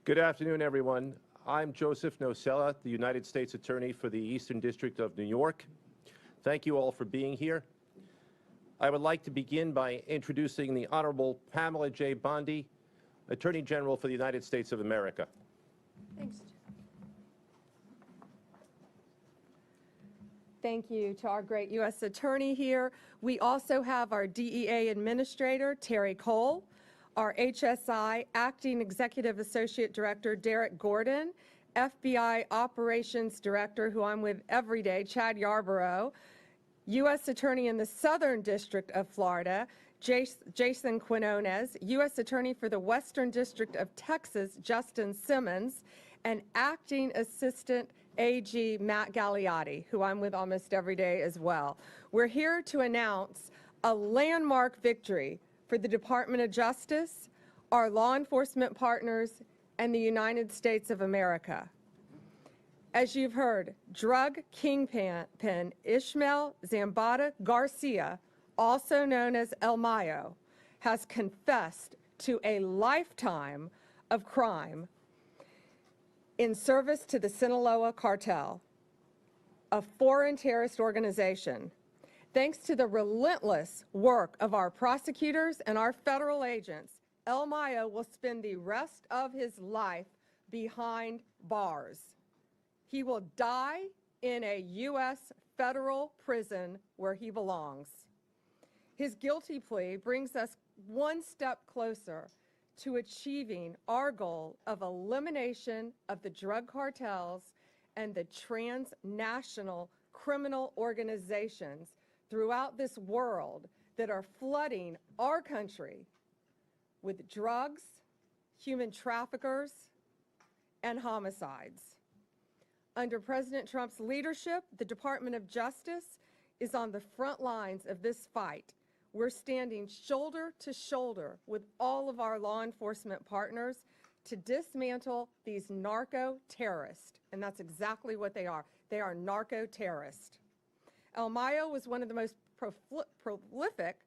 Good afternoon, everyone. I'm Joseph Nocella, the United States Attorney for the Eastern District of New York. Thank you all for being here. I would like to begin by introducing the Honorable Pamela J. Bondi, Attorney General for the United States of America. Thanks. Thank you to our great U.S. Attorney here. We also have our DEA Administrator, Terry Cole, our HSI Acting Executive Associate Director, Derek Gordon, FBI Operations Director, who I'm with every day, Chad Yarborough, U.S. Attorney in the Southern District of Florida, Jason Quinones, U.S. Attorney for the Western District of Texas, Justin Simmons, and Acting Assistant AG Matt Galliotti, who I'm with almost every day as well. We're here to announce a landmark victory for the Department of Justice, our law enforcement partners, and the United States of America. As you've heard, drug kingpin Ismael Zambada Garcia, also known as El Mayo, has confessed to a lifetime of crime in service to the Sinaloa cartel, a foreign terrorist organization. Thanks to the relentless work of our prosecutors and our federal agents, El Mayo will spend the rest of his life behind bars. He will die in a U.S. federal prison where he belongs. His guilty plea brings us one step closer to achieving our goal of elimination of the drug cartels and the transnational criminal organizations throughout this world that are flooding our country with drugs, human traffickers, and homicides. Under President Trump's leadership, the Department of Justice is on the front lines of this fight. We're standing shoulder to shoulder with all of our law enforcement partners to dismantle these narco-terrorists, and that's exactly what they are. They are narco-terrorists. El Mayo was one of the most prolific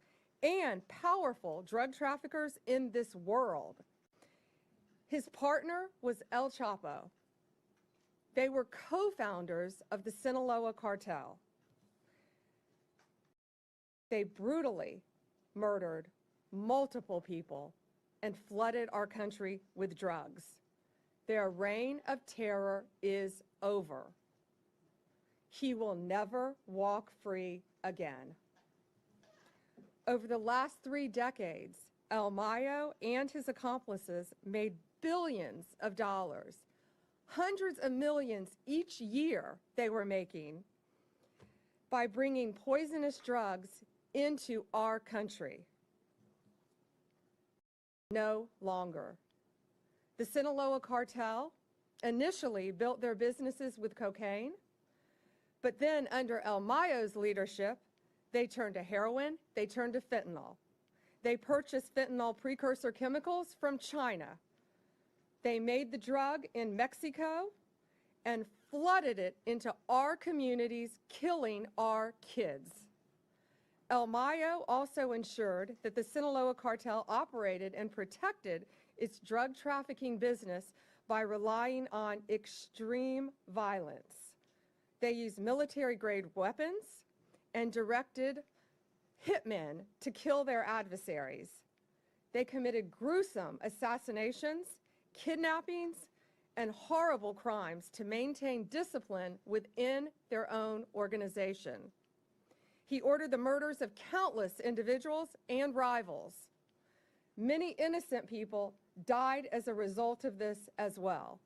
and powerful drug traffickers in this world. His partner was El Chapo. They were co-founders of the Sinaloa cartel. They brutally murdered multiple people and flooded our country with drugs. Their reign of terror is over. He will never walk free again. Over the last 3 decades, El Mayo and his accomplices made billions of dollars, hundreds of millions each year they were making by bringing poisonous drugs into our country. No longer. The Sinaloa cartel initially built their businesses with cocaine, but then under El Mayo's leadership, they turned to heroin, they turned to fentanyl. They purchased fentanyl precursor chemicals from China. They made the drug in Mexico and flooded it into our communities, killing our kids. El Mayo also ensured that the Sinaloa cartel operated and protected its drug trafficking business by relying on extreme violence. They used military-grade weapons and directed hitmen to kill their adversaries. They committed gruesome assassinations, kidnappings, and horrible crimes to maintain discipline within their own organization. He ordered the murders of countless individuals and rivals. Many innocent people died as a result of this as well.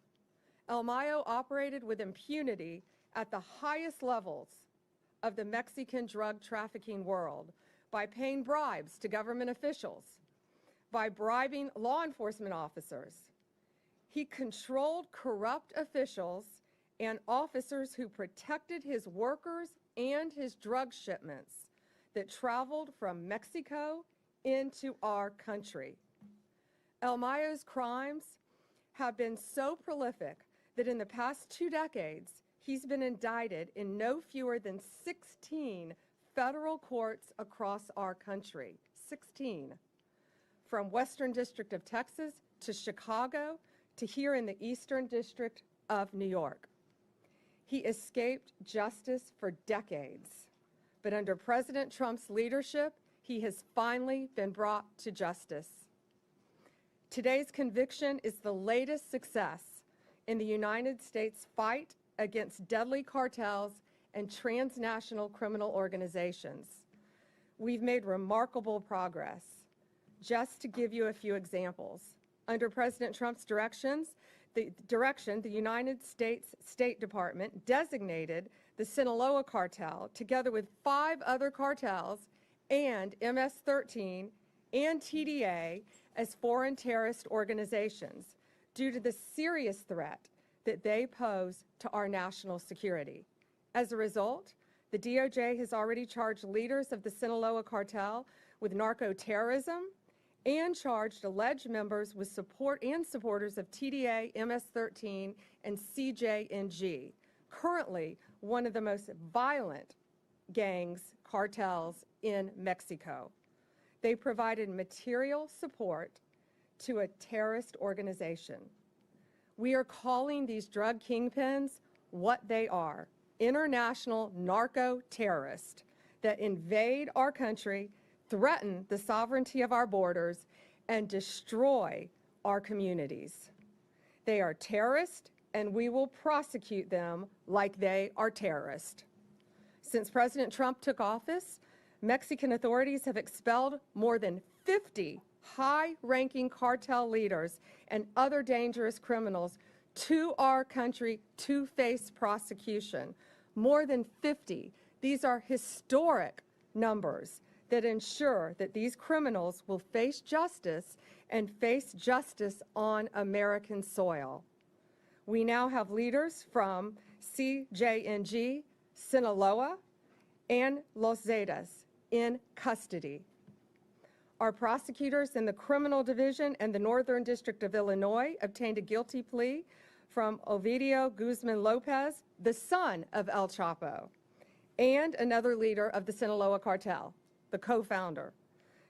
El Mayo operated with impunity at the highest levels of the Mexican drug trafficking world by paying bribes to government officials, by bribing law enforcement officers. He controlled corrupt officials and officers who protected his workers and his drug shipments that traveled from Mexico into our country. El Mayo's crimes have been so prolific that in the past 2 decades, he's been indicted in no fewer than 16 federal courts across our country. 16. From Western District of Texas to Chicago to here in the Eastern District of New York. He escaped justice for decades, but under President Trump's leadership, he has finally been brought to justice. Today's conviction is the latest success in the United States fight against deadly cartels and transnational criminal organizations. We've made remarkable progress. Just to give you a few examples, under President Trump's direction, the United States State Department designated the Sinaloa cartel, together with 5 other cartels and MS-13 and TDA, as foreign terrorist organizations due to the serious threat that they pose to our national security. As a result, the DOJ has already charged leaders of the Sinaloa cartel with narco-terrorism and charged alleged members with support and supporters of TDA, MS-13, and CJNG, currently one of the most violent cartels in Mexico. They provided material support to a terrorist organization. We are calling these drug kingpins what they are: international narco-terrorists that invade our country, threaten the sovereignty of our borders, and destroy our communities. They are terrorists, and we will prosecute them like they are terrorists. Since President Trump took office, Mexican authorities have expelled more than 50 high-ranking cartel leaders and other dangerous criminals to our country to face prosecution. More than 50. These are historic numbers that ensure that these criminals will face justice and face justice on American soil. We now have leaders from CJNG, Sinaloa, and Los Zetas in custody. Our prosecutors in the Criminal Division and the Northern District of Illinois obtained a guilty plea from Ovidio Guzman Lopez, the son of El Chapo, and another leader of the Sinaloa cartel, the co-founder.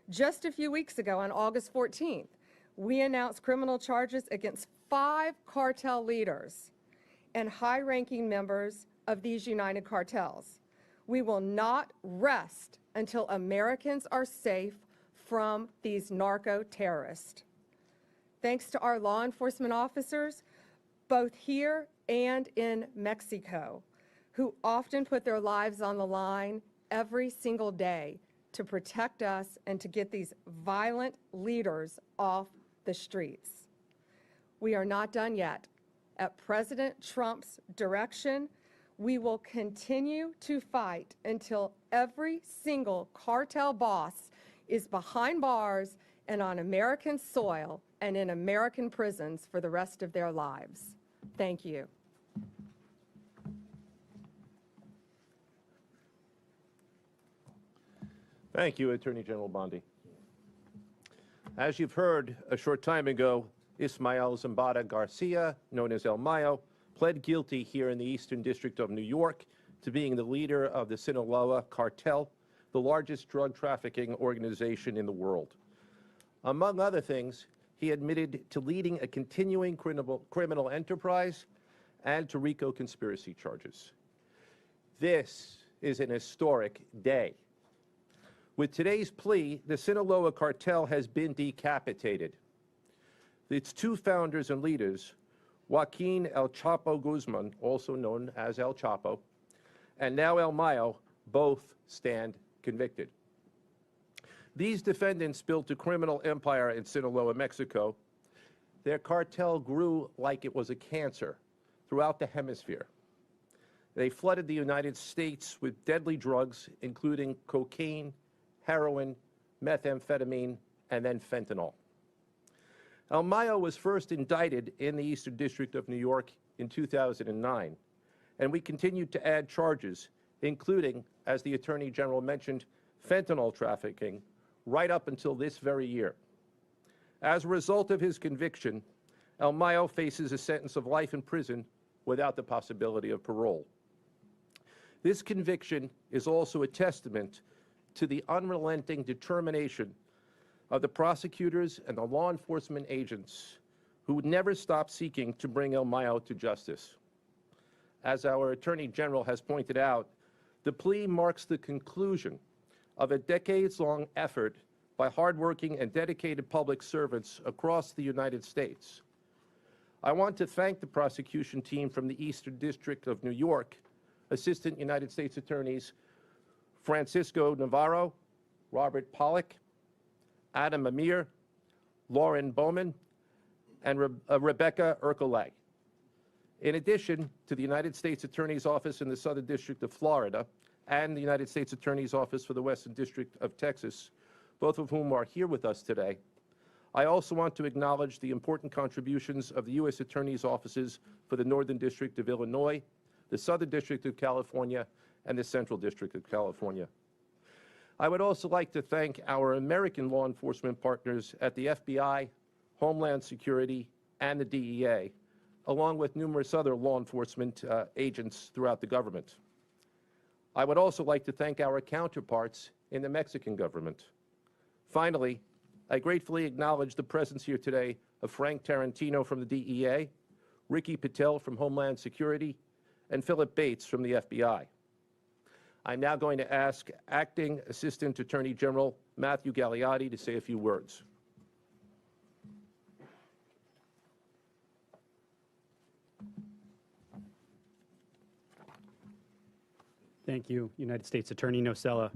Just a few weeks ago, on August 14th, we announced criminal charges against 5 cartel leaders and high-ranking members of these united cartels. We will not rest until Americans are safe from these narco-terrorists. Thanks to our law enforcement officers, both here and in Mexico, who often put their lives on the line every single day to protect us and to get these violent leaders off the streets. We are not done yet. At President Trump's direction, we will continue to fight until every single cartel boss is behind bars and on American soil and in American prisons for the rest of their lives. Thank you. Thank you, Attorney General Bondi. As you've heard, a short time ago, Ismael Zambada Garcia, known as El Mayo, pled guilty here in the Eastern District of New York to being the leader of the Sinaloa cartel, the largest drug trafficking organization in the world. Among other things, he admitted to leading a continuing criminal enterprise and to RICO conspiracy charges. This is an historic day. With today's plea, the Sinaloa cartel has been decapitated. Its 2 founders and leaders, Joaquin El Chapo Guzman, also known as El Chapo, and now El Mayo, both stand convicted. These defendants built a criminal empire in Sinaloa, Mexico. Their cartel grew like it was a cancer throughout the hemisphere. They flooded the United States with deadly drugs, including cocaine, heroin, methamphetamine, and then fentanyl. El Mayo was first indicted in the Eastern District of New York in 2009, and we continued to add charges, including, as the Attorney General mentioned, fentanyl trafficking, right up until this very year. As a result of his conviction, El Mayo faces a sentence of life in prison without the possibility of parole. This conviction is also a testament to the unrelenting determination of the prosecutors and the law enforcement agents who never stopped seeking to bring El Mayo to justice. As our Attorney General has pointed out, the plea marks the conclusion of a decades-long effort by hardworking and dedicated public servants across the United States. I want to thank the prosecution team from the Eastern District of New York, Assistant United States Attorneys Francisco Navarro, Robert Pollack, Adam Amir, Lauren Bowman, and Rebecca Ercolay. In addition to the United States Attorney's Office in the Southern District of Florida and the United States Attorney's Office for the Western District of Texas, both of whom are here with us today, I also want to acknowledge the important contributions of the U.S. Attorney's Offices for the Northern District of Illinois, the Southern District of California, and the Central District of California. I would also like to thank our American law enforcement partners at the FBI, Homeland Security, and the DEA, along with numerous other law enforcement agents throughout the government. I would also like to thank our counterparts in the Mexican government. Finally, I gratefully acknowledge the presence here today of Frank Tarantino from the DEA, Ricky Patel from Homeland Security, and Philip Bates from the FBI. I'm now going to ask Acting Assistant Attorney General Matthew Gagliotti to say a few words. Thank you, United States Attorney Nocella.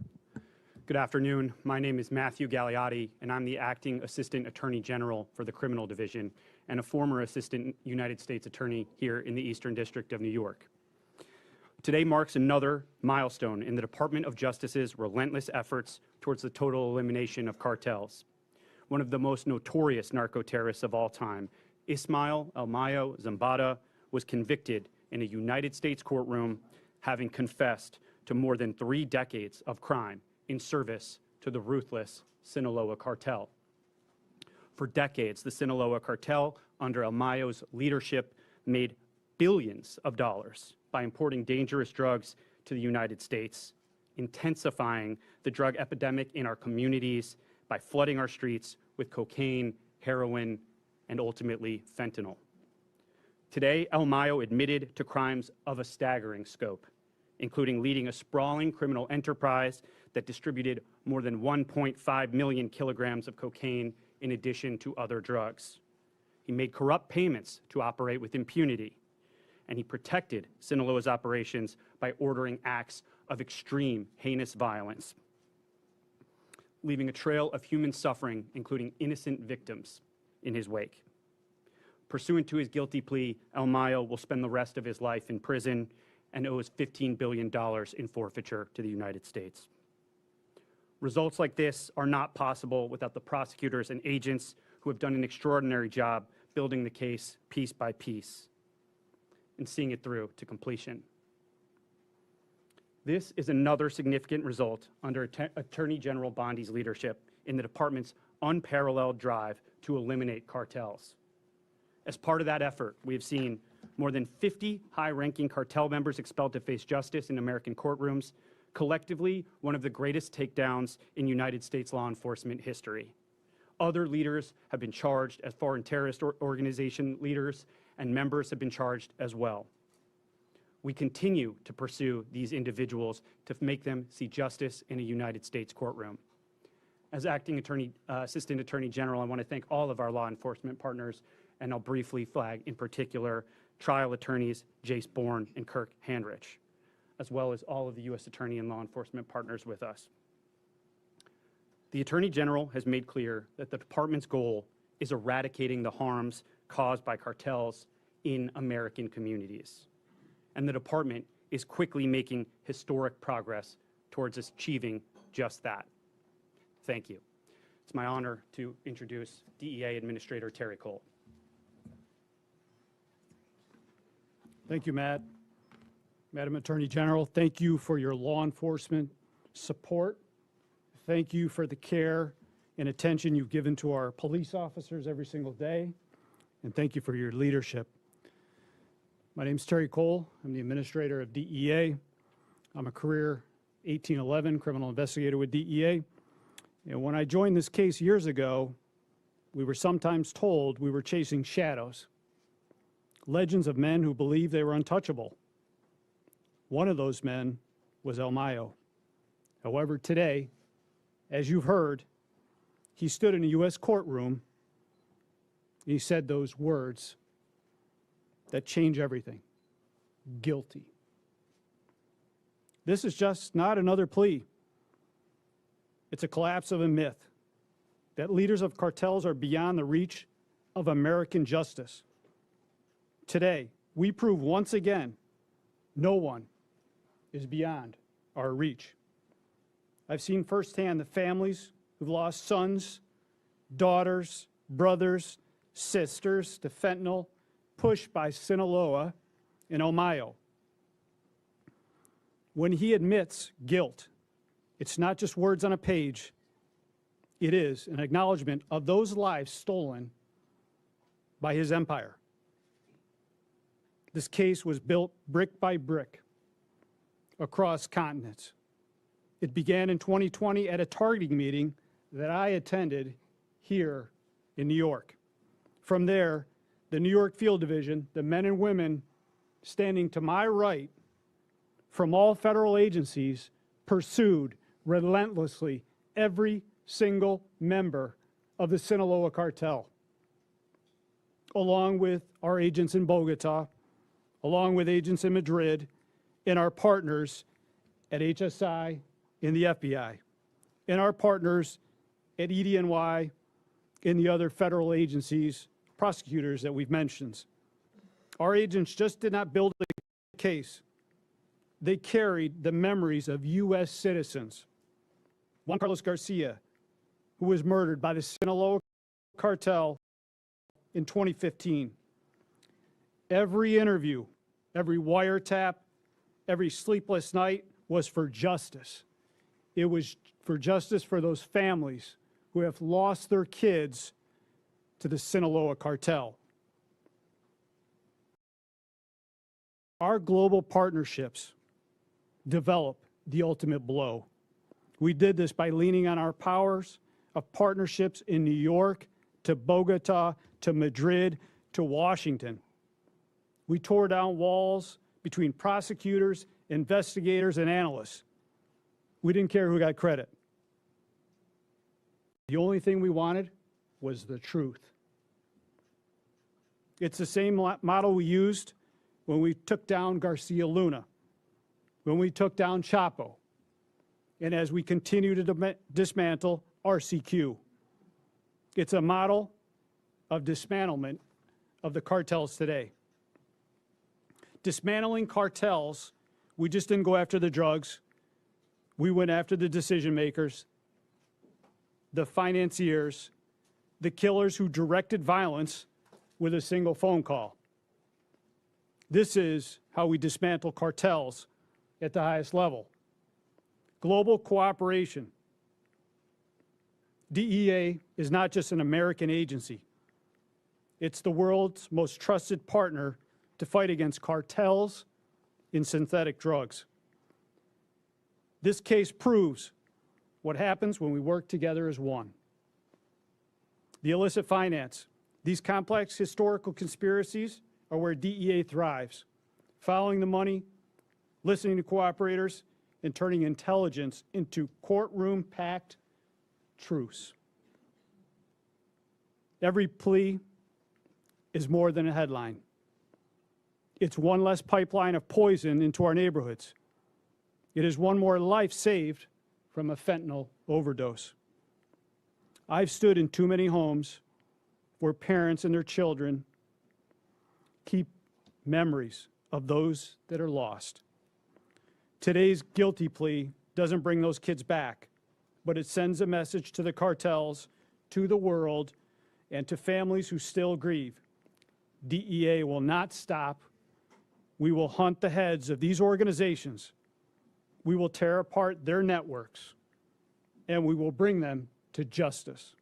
Good afternoon. My name is Matthew Gagliotti, and I'm the Acting Assistant Attorney General for the Criminal Division and a former Assistant United States Attorney here in the Eastern District of New York. Today marks another milestone in the Department of Justice's relentless efforts towards the total elimination of cartels. One of the most notorious narco-terrorists of all time, Ismael El Mayo Zambada, was convicted in a United States courtroom, having confessed to more than 3 decades of crime in service to the ruthless Sinaloa cartel. For decades, the Sinaloa cartel, under El Mayo's leadership, made billions of dollars by importing dangerous drugs to the United States, intensifying the drug epidemic in our communities by flooding our streets with cocaine, heroin, and ultimately fentanyl. Today, El Mayo admitted to crimes of a staggering scope, including leading a sprawling criminal enterprise that distributed more than 1.5 million kilograms of cocaine in addition to other drugs. He made corrupt payments to operate with impunity, and he protected Sinaloa's operations by ordering acts of extreme, heinous violence, leaving a trail of human suffering, including innocent victims, in his wake. Pursuant to his guilty plea, El Mayo will spend the rest of his life in prison and owes $15 billion in forfeiture to the United States. Results like this are not possible without the prosecutors and agents who have done an extraordinary job building the case piece by piece and seeing it through to completion. This is another significant result under Attorney General Bondi's leadership in the department's unparalleled drive to eliminate cartels. As part of that effort, we have seen more than 50 high-ranking cartel members expelled to face justice in American courtrooms, collectively one of the greatest takedowns in United States law enforcement history. Other leaders have been charged as foreign terrorist organization leaders, and members have been charged as well. We continue to pursue these individuals to make them see justice in a United States courtroom. As Acting Assistant Attorney General, I want to thank all of our law enforcement partners, and I'll briefly flag in particular trial attorneys Jace Bourne and Kirk Handrich, as well as all of the U.S. Attorney and law enforcement partners with us. The Attorney General has made clear that the department's goal is eradicating the harms caused by cartels in American communities. And the department is quickly making historic progress towards achieving just that. Thank you. It's my honor to introduce DEA Administrator Terry Cole. Thank you, Matt. Madam Attorney General, thank you for your law enforcement support. Thank you for the care and attention you've given to our police officers every single day. And thank you for your leadership. My name is Terry Cole. I'm the administrator of DEA. I'm a career 1811 criminal investigator with DEA. And when I joined this case years ago, we were sometimes told we were chasing shadows, legends of men who believed they were untouchable. One of those men was El Mayo. However, today, as you've heard, he stood in a U.S. courtroom. He said those words that change everything: guilty. This is just not another plea. It's a collapse of a myth that leaders of cartels are beyond the reach of American justice. Today, we prove once again no one is beyond our reach. I've seen firsthand the families who've lost sons, daughters, brothers, sisters to fentanyl, pushed by Sinaloa and Mayo. When he admits guilt, it's not just words on a page. It is an acknowledgement of those lives stolen by his empire. This case was built brick by brick across continents. It began in 2020 at a targeting meeting that I attended here in New York. From there, the New York Field Division, the men and women standing to my right from all federal agencies, pursued relentlessly every single member of the Sinaloa cartel, along with our agents in Bogota, along with agents in Madrid, and our partners at HSI and the FBI, and our partners at EDNY and the other federal agencies, prosecutors that we've mentioned. Our agents just did not build a case. They carried the memories of U.S. citizens. Juan Carlos Garcia, who was murdered by the Sinaloa cartel in 2015. Every interview, every wiretap, every sleepless night was for justice. It was for justice for those families who have lost their kids to the Sinaloa cartel. Our global partnerships develop the ultimate blow. We did this by leaning on our powers of partnerships in New York, to Bogota, to Madrid, to Washington. We tore down walls between prosecutors, investigators, and analysts. We didn't care who got credit. The only thing we wanted was the truth. It's the same model we used when we took down Garcia Luna, when we took down Chapo, and as we continue to dismantle RCQ. It's a model of dismantlement of the cartels today. Dismantling cartels, we just didn't go after the drugs. We went after the decision makers, the financiers, the killers who directed violence with a single phone call. This is how we dismantle cartels at the highest level. Global cooperation. DEA is not just an American agency. It's the world's most trusted partner to fight against cartels in synthetic drugs. This case proves what happens when we work together as one. The illicit finance. These complex historical conspiracies are where DEA thrives, following the money, listening to cooperators, and turning intelligence into courtroom-packed truths. Every plea is more than a headline. It's one less pipeline of poison into our neighborhoods. It is one more life saved from a fentanyl overdose. I've stood in too many homes where parents and their children keep memories of those that are lost. Today's guilty plea doesn't bring those kids back, but it sends a message to the cartels, to the world, and to families who still grieve. DEA will not stop. We will hunt the heads of these organizations. We will tear apart their networks, and we will bring them to justice,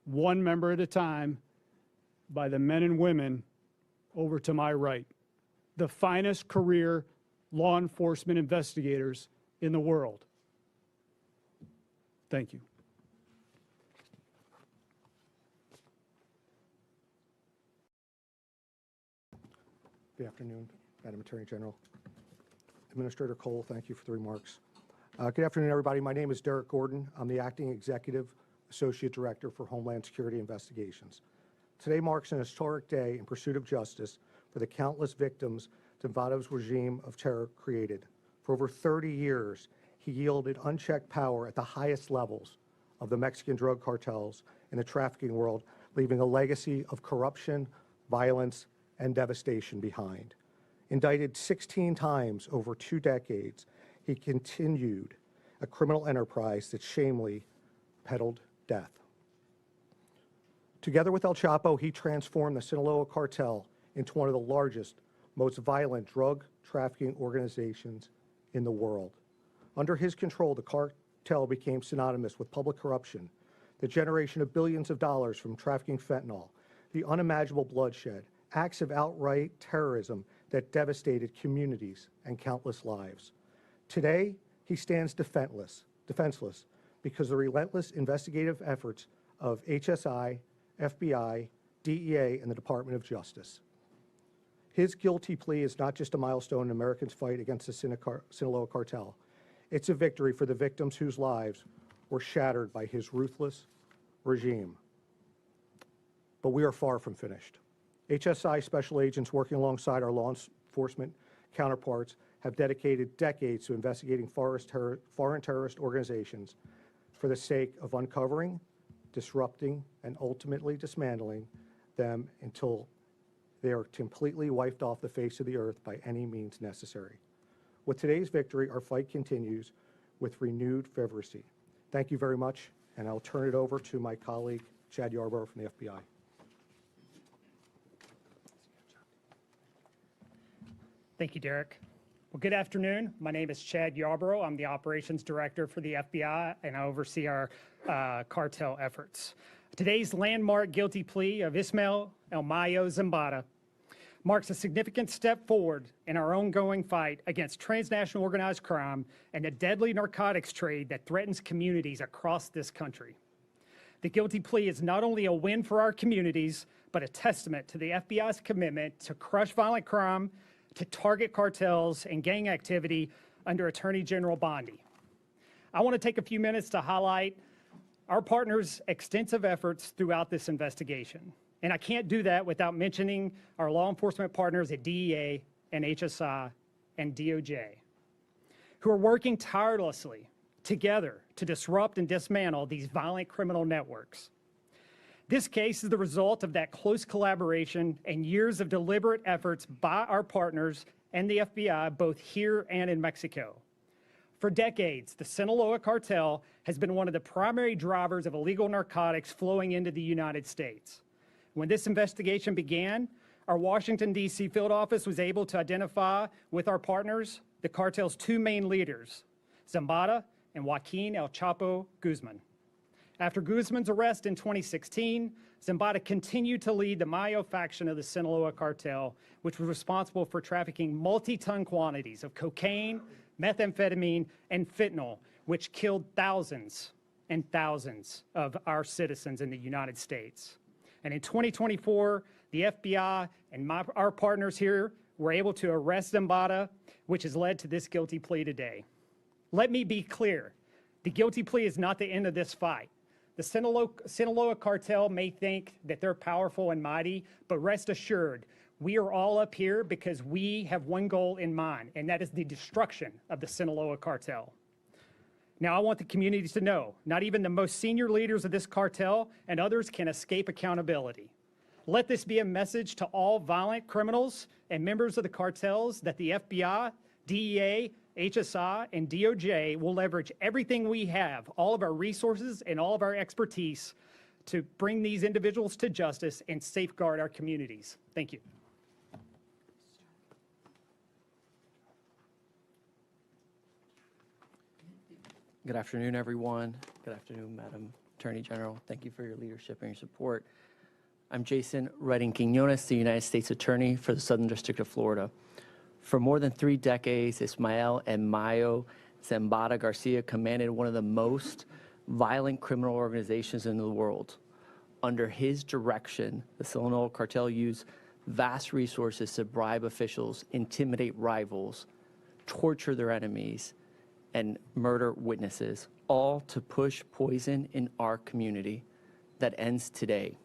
one member at a time, by the men and women over to my right, the finest career law enforcement investigators in the world. Thank you. Good afternoon, Madam Attorney General. Administrator Cole, thank you for the remarks. Good afternoon, everybody. My name is Derek Gordon. I'm the Acting Executive Associate Director for Homeland Security Investigations. Today marks an historic day in pursuit of justice for the countless victims Zambada's regime of terror created. For over 30 years, he yielded unchecked power at the highest levels of the Mexican drug cartels in the trafficking world, leaving a legacy of corruption, violence, and devastation behind. Indicted 16 times over 2 decades, he continued a criminal enterprise that shamefully peddled death. Together with El Chapo, he transformed the Sinaloa cartel into one of the largest, most violent drug trafficking organizations in the world. Under his control, the cartel became synonymous with public corruption, the generation of billions of dollars from trafficking fentanyl, the unimaginable bloodshed, acts of outright terrorism that devastated communities and countless lives. Today, he stands defenseless because the relentless investigative efforts of HSI, FBI, DEA, and the Department of Justice. His guilty plea is not just a milestone in Americans' fight against the Sinaloa cartel. It's a victory for the victims whose lives were shattered by his ruthless regime. But we are far from finished. HSI special agents working alongside our law enforcement counterparts have dedicated decades to investigating foreign terrorist organizations for the sake of uncovering, disrupting, and ultimately dismantling them until they are completely wiped off the face of the earth by any means necessary. With today's victory, our fight continues with renewed fervency. Thank you very much, and I'll turn it over to my colleague, Chad Yarborough from the FBI. Thank you, Derek. Well, good afternoon. My name is Chad Yarborough. I'm the Operations Director for the FBI, and I oversee our cartel efforts. Today's landmark guilty plea of Ismael Mayo Zambada marks a significant step forward in our ongoing fight against transnational organized crime and the deadly narcotics trade that threatens communities across this country. The guilty plea is not only a win for our communities, but a testament to the FBI's commitment to crush violent crime, to target cartels and gang activity under Attorney General Bondi. I want to take a few minutes to highlight our partners' extensive efforts throughout this investigation. And I can't do that without mentioning our law enforcement partners at DEA and HSI and DOJ, who are working tirelessly together to disrupt and dismantle these violent criminal networks. This case is the result of that close collaboration and years of deliberate efforts by our partners and the FBI, both here and in Mexico. For decades, the Sinaloa cartel has been one of the primary drivers of illegal narcotics flowing into the United States. When this investigation began, our Washington, D.C. field office was able to identify with our partners the cartel's 2 main leaders, Zambada and Joaquin El Chapo Guzman. After Guzman's arrest in 2016, Zambada continued to lead the Mayo faction of the Sinaloa cartel, which was responsible for trafficking multi-ton quantities of cocaine, methamphetamine, and fentanyl, which killed thousands and thousands of our citizens in the United States. And in 2024, the FBI and our partners here were able to arrest Zambada, which has led to this guilty plea today. Let me be clear. The guilty plea is not the end of this fight. The Sinaloa cartel may think that they're powerful and mighty, but rest assured, we are all up here because we have one goal in mind, and that is the destruction of the Sinaloa cartel. Now, I want the community to know, not even the most senior leaders of this cartel and others can escape accountability. Let this be a message to all violent criminals and members of the cartels that the FBI, DEA, HSI, and DOJ will leverage everything we have, all of our resources and all of our expertise to bring these individuals to justice and safeguard our communities. Thank you. Good afternoon, everyone. Good afternoon, Madam Attorney General. Thank you for your leadership and your support. I'm Jason Redding-Quiñones, the United States Attorney for the Southern District of Florida. For more than 3 decades, Ismael and Mayo Zambada Garcia commanded one of the most violent criminal organizations in the world. Under his direction, the Sinaloa cartel used vast resources to bribe officials, intimidate rivals, torture their enemies, and murder witnesses, all to push poison in our community that ends today.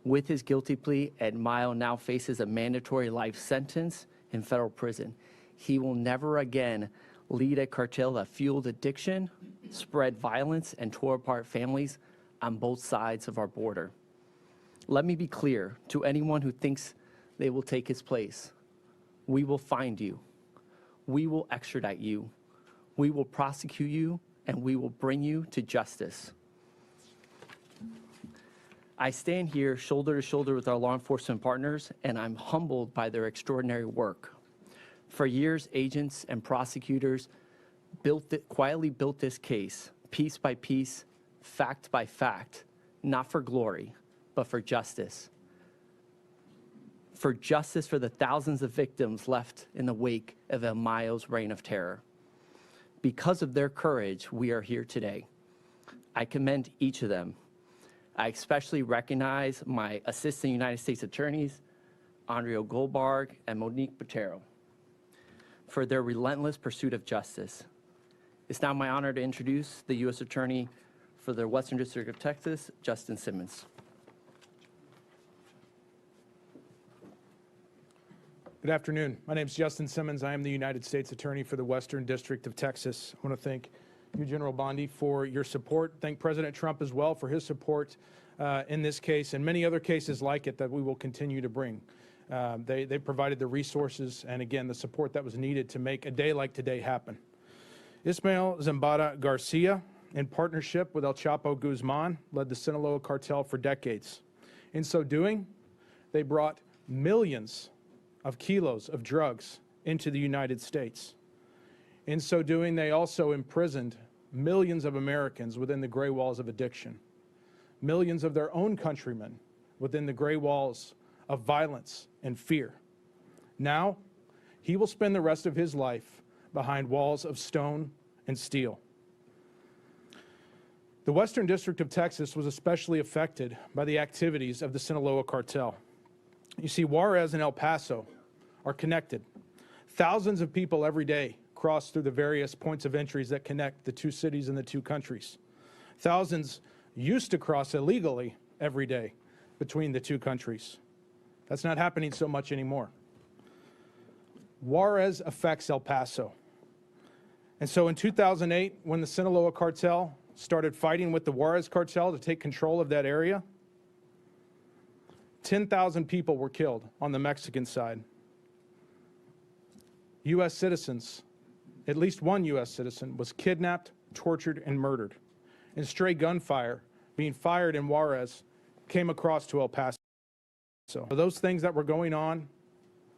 With his guilty plea, Mayo now faces a mandatory life sentence in federal prison. He will never again lead a cartel that fueled addiction, spread violence, and tore apart families on both sides of our border. Let me be clear to anyone who thinks they will take his place. We will find you. We will extradite you. We will prosecute you, and we will bring you to justice. I stand here shoulder to shoulder with our law enforcement partners, and I'm humbled by their extraordinary work. For years, agents and prosecutors quietly built this case, piece by piece, fact by fact, not for glory, but for justice. For justice for the thousands of victims left in the wake of Mayo's reign of terror. Because of their courage, we are here today. I commend each of them. I especially recognize my Assistant United States Attorneys, Andrea Goldberg and Monique Botero, for their relentless pursuit of justice. It's now my honor to introduce the U.S. Attorney for the Western District of Texas, Justin Simmons. Good afternoon. My name is Justin Simmons. I am the United States Attorney for the Western District of Texas. I want to thank you, General Bondi, for your support. Thank President Trump as well for his support in this case and many other cases like it that we will continue to bring. They provided the resources and, again, the support that was needed to make a day like today happen. Ismael Zambada Garcia, in partnership with El Chapo Guzman, led the Sinaloa cartel for decades. In so doing, they brought millions of kilos of drugs into the United States. In so doing, they also imprisoned millions of Americans within the gray walls of addiction, millions of their own countrymen within the gray walls of violence and fear. Now, he will spend the rest of his life behind walls of stone and steel. The Western District of Texas was especially affected by the activities of the Sinaloa cartel. You see, Juarez and El Paso are connected. Thousands of people every day cross through the various points of entries that connect the two cities and the two countries. Thousands used to cross illegally every day between the two countries. That's not happening so much anymore. Juarez affects El Paso. And so in 2008, when the Sinaloa cartel started fighting with the Juarez cartel to take control of that area, 10,000 people were killed on the Mexican side. U.S. citizens, at least one U.S. citizen, was kidnapped, tortured, and murdered. And stray gunfire being fired in Juarez came across to El Paso. So those things that were going on,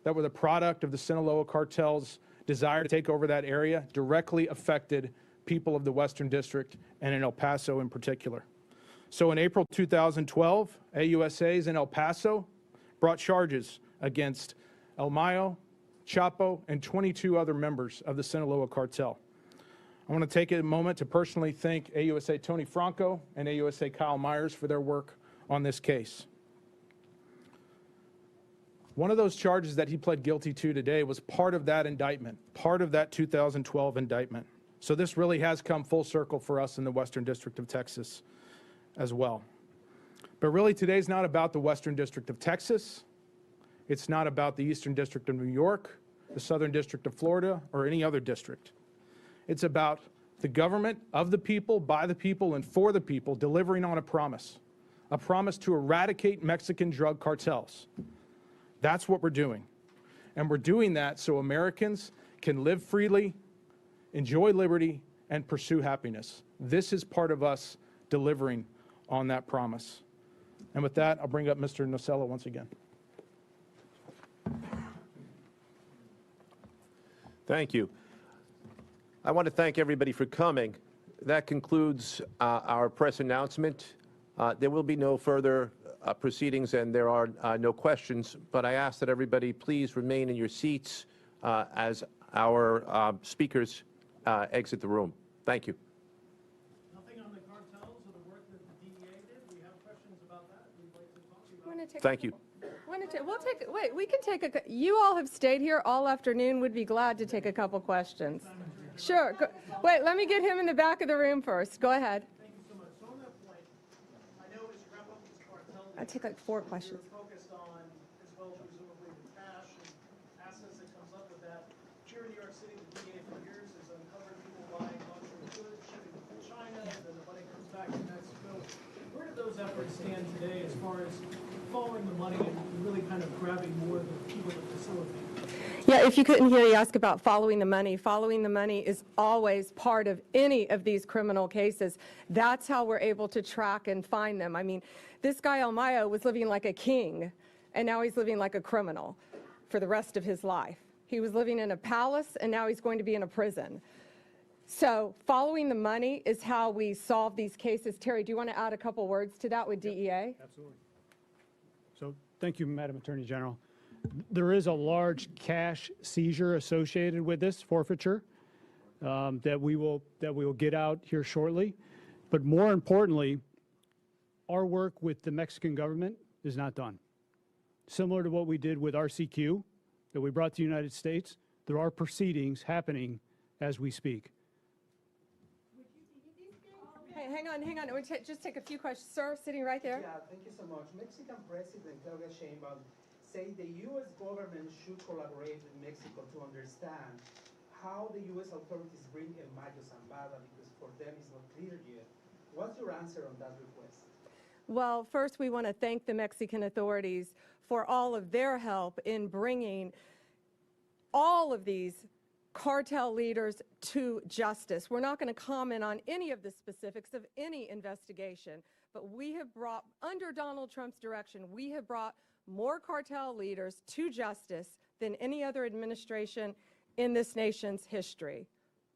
that were the product of the Sinaloa cartel's desire to take over that area, directly affected people of the Western District and in El Paso in particular. So in April 2012, AUSAs in El Paso brought charges against El Mayo, Chapo, and 22 other members of the Sinaloa cartel. I want to take a moment to personally thank AUSA Tony Franco and AUSA Kyle Myers for their work on this case. One of those charges that he pled guilty to today was part of that indictment, part of that 2012 indictment. So this really has come full circle for us in the Western District of Texas as well. But really today's not about the Western District of Texas. It's not about the Eastern District of New York, the Southern District of Florida, or any other district. It's about the government of the people, by the people, and for the people delivering on a promise to eradicate Mexican drug cartels. That's what we're doing. And we're doing that so Americans can live freely, enjoy liberty, and pursue happiness. This is part of us delivering on that promise. And with that, I'll bring up Mr. Nocella once again. Thank you. I want to thank everybody for coming. That concludes our press announcement. There will be no further proceedings and there are no questions, but I ask that everybody please remain in your seats as our speakers exit the room. Thank you. Nothing on the cartels or the work that the DEA did? We have questions about that. We'd like to talk to you about. Thank you. Want to Wait, we can take you all have stayed here all afternoon. Would be glad to take a couple questions. Sure. Wait, let me get him in the back of the room first. Go ahead. Thank you so much. So on that point, I know as you wrap up this cartel, I'll take like 4 questions. you're focused on, as well, presumably the cash and assets that comes up with that. Here in New York City, the DA for years has uncovered people buying luxury goods, shipping them to China, then the money comes back to Mexico. Where do those efforts stand today as far as following the money and really kind of grabbing more of the people that facilitate? Yeah, if you couldn't hear, you ask about following the money. Following the money is always part of any of these criminal cases. That's how we're able to track and find them. I mean, this guy, Mayo, was living like a king, and now he's living like a criminal for the rest of his life. He was living in a palace, and now he's going to be in a prison. So following the money is how we solve these cases. Terry, do you want to add a couple words to that with DEA? Absolutely. So thank you, Madam Attorney General. There is a large cash seizure associated with this forfeiture that we will get out here shortly. But more importantly, our work with the Mexican government is not done. Similar to what we did with RCQ that we brought to the United States, there are proceedings happening as we speak. Hey, hang on. We'll just take a few questions. Sir, sitting right there. Yeah, thank you so much. Mexican President Claudia Sheinbaum say the U.S. government should collaborate with Mexico to understand how the U.S. authorities bring in Mayo Zambada, because for them it's not clear yet. What's your answer on that request? Well, first we want to thank the Mexican authorities for all of their help in bringing all of these cartel leaders to justice. We're not going to comment on any of the specifics of any investigation, but we have brought, under Donald Trump's direction, we have brought more cartel leaders to justice than any other administration in this nation's history.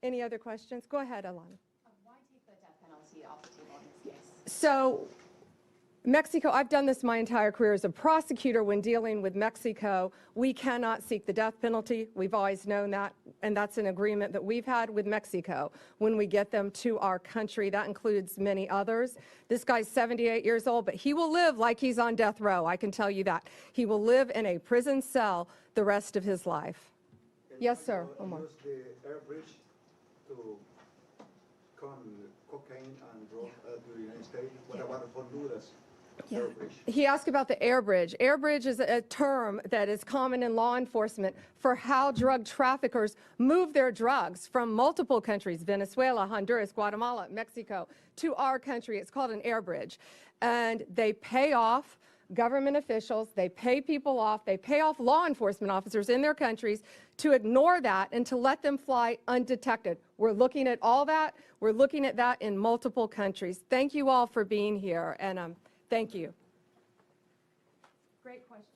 Any other questions? Go ahead, Alana. Why take the death penalty off the table in this case? So, Mexico, I've done this my entire career as a prosecutor. When dealing with Mexico, we cannot seek the death penalty. We've always known that, and that's an agreement that we've had with Mexico when we get them to our country. That includes many others. This guy's 78 years old, but he will live like he's on death row, I can tell you that. He will live in a prison cell the rest of his life. Yes, sir. Omar. Use the air bridge to come cocaine and drug to the United States. What about Honduras? Yeah. He asked about the air bridge. Air bridge is a term that is common in law enforcement for how drug traffickers move their drugs from multiple countries, Venezuela, Honduras, Guatemala, Mexico, to our country. It's called an air bridge. And they pay off government officials, they pay people off, they pay off law enforcement officers in their countries to ignore that and to let them fly undetected. We're looking at all that. We're looking at that in multiple countries. Thank you all for being here, and thank you. Great question.